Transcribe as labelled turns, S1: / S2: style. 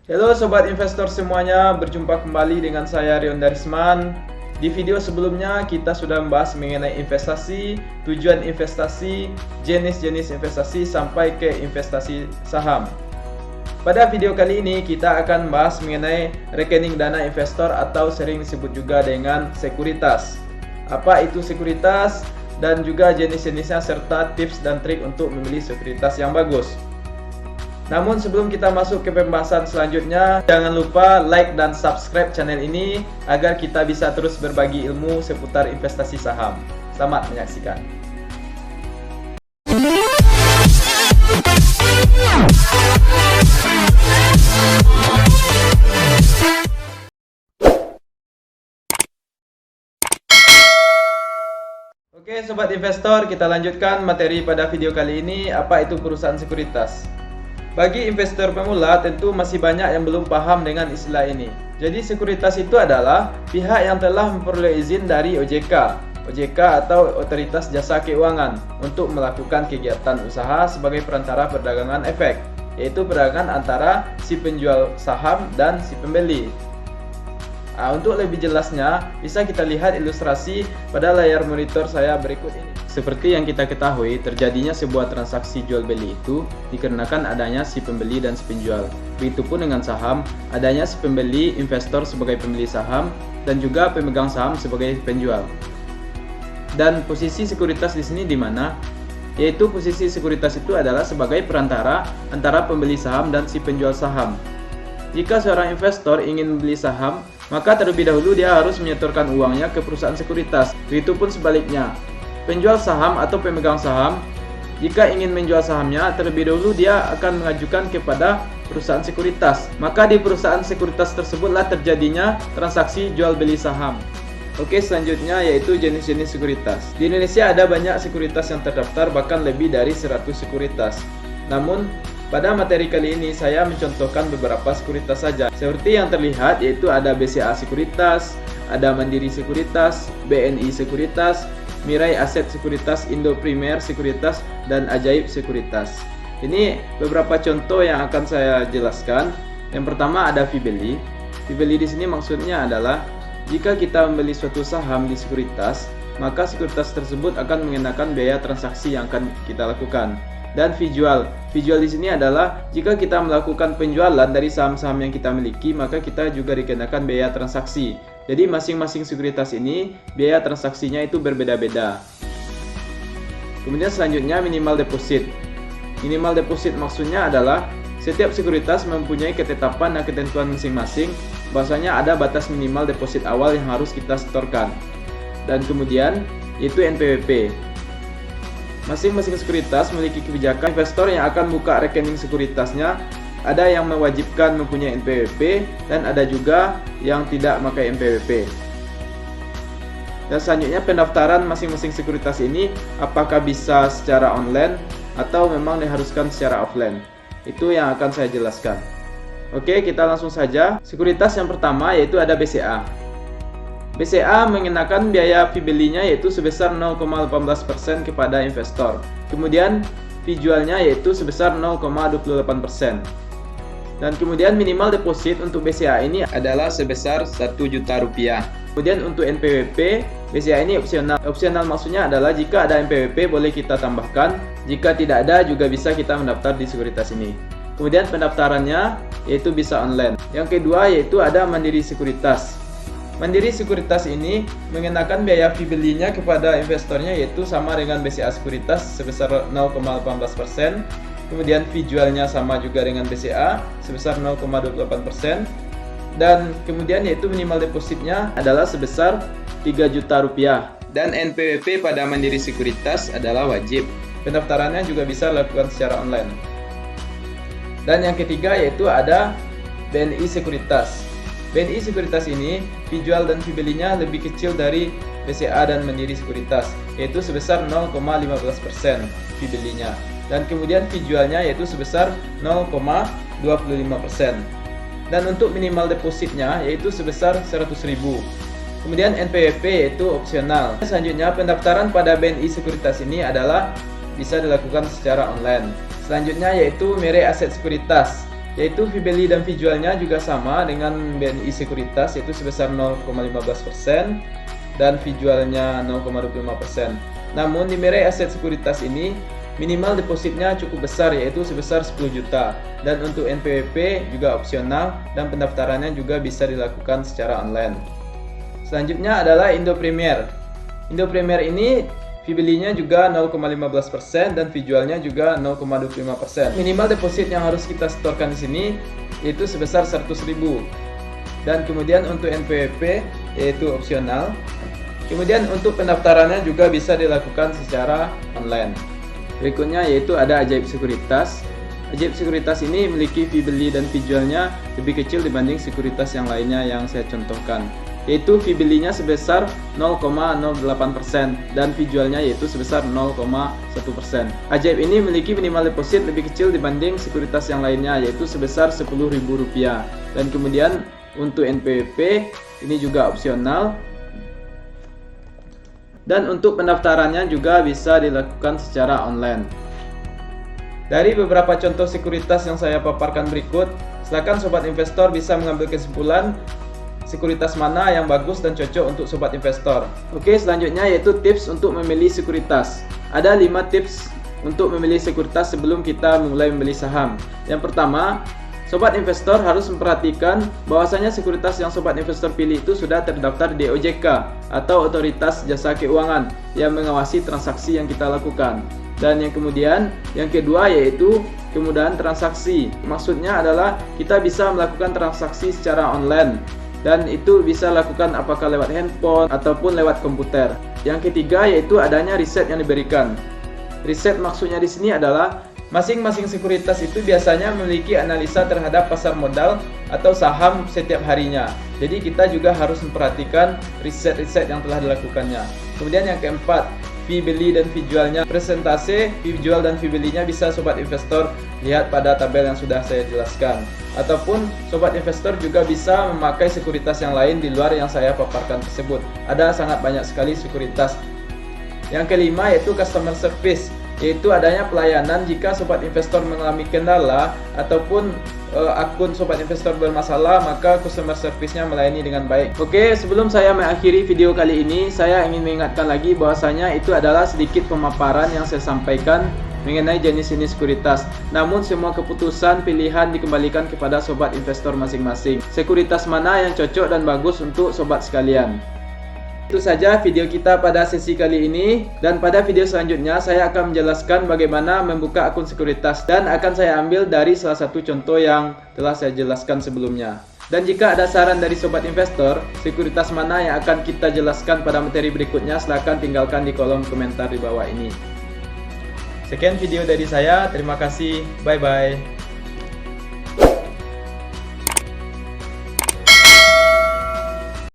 S1: Halo sobat investor semuanya, berjumpa kembali dengan saya Rion Darisman. Di video sebelumnya kita sudah membahas mengenai investasi, tujuan investasi, jenis-jenis investasi sampai ke investasi saham. Pada video kali ini kita akan membahas mengenai rekening dana investor atau sering disebut juga dengan sekuritas. Apa itu sekuritas dan juga jenis-jenisnya serta tips dan trik untuk memilih sekuritas yang bagus. Namun sebelum kita masuk ke pembahasan selanjutnya, jangan lupa like dan subscribe channel ini agar kita bisa terus berbagi ilmu seputar investasi saham. Selamat menyaksikan. Oke sobat investor, kita lanjutkan materi pada video kali ini. Apa itu perusahaan sekuritas? Bagi investor pemula tentu masih banyak yang belum paham dengan istilah ini. Jadi sekuritas itu adalah pihak yang telah memperoleh izin dari OJK atau Otoritas Jasa Keuangan untuk melakukan kegiatan usaha sebagai perantara perdagangan efek, yaitu perdagangan antara si penjual saham dan si pembeli. Untuk lebih jelasnya bisa kita lihat ilustrasi pada layar monitor saya berikut ini. Seperti yang kita ketahui, terjadinya sebuah transaksi jual beli itu dikarenakan adanya si pembeli dan si penjual. Begitupun dengan saham, adanya si pembeli investor sebagai pembeli saham dan juga pemegang saham sebagai penjual. Dan posisi sekuritas di sini di mana? Yaitu posisi sekuritas itu adalah sebagai perantara antara pembeli saham dan si penjual saham. Jika seorang investor ingin membeli saham, maka terlebih dahulu dia harus menyetorkan uangnya ke perusahaan sekuritas. Begitupun sebaliknya, penjual saham atau pemegang saham, jika ingin menjual sahamnya, terlebih dahulu dia akan mengajukan kepada perusahaan sekuritas. Maka di perusahaan sekuritas tersebutlah terjadinya transaksi jual beli saham. Oke, selanjutnya yaitu jenis-jenis sekuritas. Di Indonesia ada banyak sekuritas yang terdaftar, bahkan lebih dari 100 sekuritas. Namun pada materi kali ini saya mencontohkan beberapa sekuritas saja. Seperti yang terlihat yaitu ada BCA Sekuritas, ada Mandiri Sekuritas, BNI Sekuritas, Mirai Aset Sekuritas, Indo Primer Sekuritas, dan Ajaib Sekuritas. Ini beberapa contoh yang akan saya jelaskan. Yang pertama ada fee beli. Fee beli di sini maksudnya adalah jika kita membeli suatu saham di sekuritas, maka sekuritas tersebut akan mengenakan biaya transaksi yang akan kita lakukan. Dan fee jual. Fee jual di sini adalah jika kita melakukan penjualan dari saham-saham yang kita miliki, maka kita juga dikenakan biaya transaksi. Jadi masing-masing sekuritas ini biaya transaksinya itu berbeda-beda. Kemudian selanjutnya minimal deposit. Minimal deposit maksudnya adalah setiap sekuritas mempunyai ketetapan dan ketentuan masing-masing. Bahwasanya ada batas minimal deposit awal yang harus kita setorkan. Dan kemudian yaitu NPWP. Masing-masing sekuritas memiliki kebijakan investor yang akan buka rekening sekuritasnya. Ada yang mewajibkan mempunyai NPWP dan ada juga yang tidak memakai NPWP. Dan selanjutnya pendaftaran masing-masing sekuritas ini apakah bisa secara online atau memang diharuskan secara offline. Itu yang akan saya jelaskan. Oke, kita langsung saja. Sekuritas yang pertama yaitu ada BCA. BCA mengenakan biaya fee belinya yaitu sebesar 0,18% kepada investor. Kemudian fee jualnya yaitu sebesar 0,28%. Dan kemudian minimal deposit untuk BCA ini adalah sebesar 1 juta rupiah. Kemudian untuk NPWP, BCA ini opsional. Opsional maksudnya adalah jika ada NPWP boleh kita tambahkan, jika tidak ada juga bisa kita mendaftar di sekuritas ini. Kemudian pendaftarannya yaitu bisa online. Yang kedua yaitu ada Mandiri Sekuritas. Mandiri Sekuritas ini mengenakan biaya fee belinya kepada investornya yaitu sama dengan BCA Sekuritas sebesar 0,18%. Kemudian fee jualnya sama juga dengan BCA sebesar 0,28%. Dan kemudian yaitu minimal depositnya adalah sebesar 3 juta rupiah. Dan NPWP pada Mandiri Sekuritas adalah wajib. Pendaftarannya juga bisa dilakukan secara online. Dan yang ketiga yaitu ada BNI Sekuritas. BNI Sekuritas ini fee jual dan fee belinya lebih kecil dari BCA dan Mandiri Sekuritas, yaitu sebesar 0,15% fee belinya. Dan kemudian fee jualnya yaitu sebesar 0,25%. Dan untuk minimal depositnya yaitu sebesar 100.000. Kemudian NPWP yaitu opsional. Selanjutnya pendaftaran pada BNI Sekuritas ini adalah bisa dilakukan secara online. Selanjutnya yaitu Mirai Aset Sekuritas. yaitu fee beli dan fee jualnya juga sama dengan BNI Sekuritas, yaitu sebesar 0,15% dan fee jualnya 0,25%. Namun di Mirai Aset Sekuritas ini minimal depositnya cukup besar, yaitu sebesar 10 juta, dan untuk NPWP juga opsional dan pendaftarannya juga bisa dilakukan secara online. Selanjutnya adalah Indo Premier. Indo Premier ini fee belinya juga 0,15% dan fee jualnya juga 0,25%. Minimal deposit yang harus kita setorkan di sini yaitu sebesar 100.000. Dan kemudian untuk NPWP yaitu opsional. Kemudian untuk pendaftarannya juga bisa dilakukan secara online. Berikutnya yaitu ada Ajaib Sekuritas. Ajaib Sekuritas ini memiliki fee beli dan fee jualnya lebih kecil dibanding sekuritas yang lainnya yang saya contohkan, yaitu fee belinya sebesar 0,08% dan fee jualnya yaitu sebesar 0,1%. Ajaib ini memiliki minimal deposit lebih kecil dibanding sekuritas yang lainnya, yaitu sebesar Rp10.000. Dan kemudian untuk NPWP ini juga opsional. Dan untuk pendaftarannya juga bisa dilakukan secara online. Dari beberapa contoh sekuritas yang saya paparkan berikut, silakan sobat investor bisa mengambil kesimpulan sekuritas mana yang bagus dan cocok untuk sobat investor. Oke, selanjutnya yaitu tips untuk memilih sekuritas. Ada 5 tips untuk memilih sekuritas sebelum kita mulai membeli saham. Yang pertama, sobat investor harus memperhatikan bahwasanya sekuritas yang sobat investor pilih itu sudah terdaftar di OJK atau Otoritas Jasa Keuangan yang mengawasi transaksi yang kita lakukan. Dan yang kedua yaitu kemudahan transaksi. Maksudnya adalah kita bisa melakukan transaksi secara online. Dan itu bisa lakukan apakah lewat handphone ataupun lewat komputer. Yang ketiga yaitu adanya riset yang diberikan. Riset maksudnya di sini adalah masing-masing sekuritas itu biasanya memiliki analisa terhadap pasar modal atau saham setiap harinya. Jadi kita juga harus memperhatikan riset-riset yang telah dilakukannya. Kemudian yang keempat, fee beli dan fee jualnya. Presentase fee jual dan fee belinya bisa sobat investor lihat pada tabel yang sudah saya jelaskan. Ataupun sobat investor juga bisa memakai sekuritas yang lain di luar yang saya paparkan tersebut. Ada sangat banyak sekali sekuritas. Yang kelima yaitu customer service, yaitu adanya pelayanan jika sobat investor mengalami kendala ataupun akun sobat investor bermasalah, maka customer service-nya melayani dengan baik. Oke, sebelum saya mengakhiri video kali ini, saya ingin mengingatkan lagi bahwasanya itu adalah sedikit pemaparan yang saya sampaikan mengenai jenis-jenis sekuritas. Namun semua keputusan pilihan dikembalikan kepada sobat investor masing-masing. Sekuritas mana yang cocok dan bagus untuk sobat sekalian. Itu saja video kita pada sesi kali ini, dan pada video selanjutnya saya akan menjelaskan bagaimana membuka akun sekuritas dan akan saya ambil dari salah satu contoh yang telah saya jelaskan sebelumnya. Dan jika ada saran dari sobat investor, sekuritas mana yang akan kita jelaskan pada materi berikutnya, silahkan tinggalkan di kolom komentar di bawah ini. Sekian video dari saya, terima kasih, bye bye.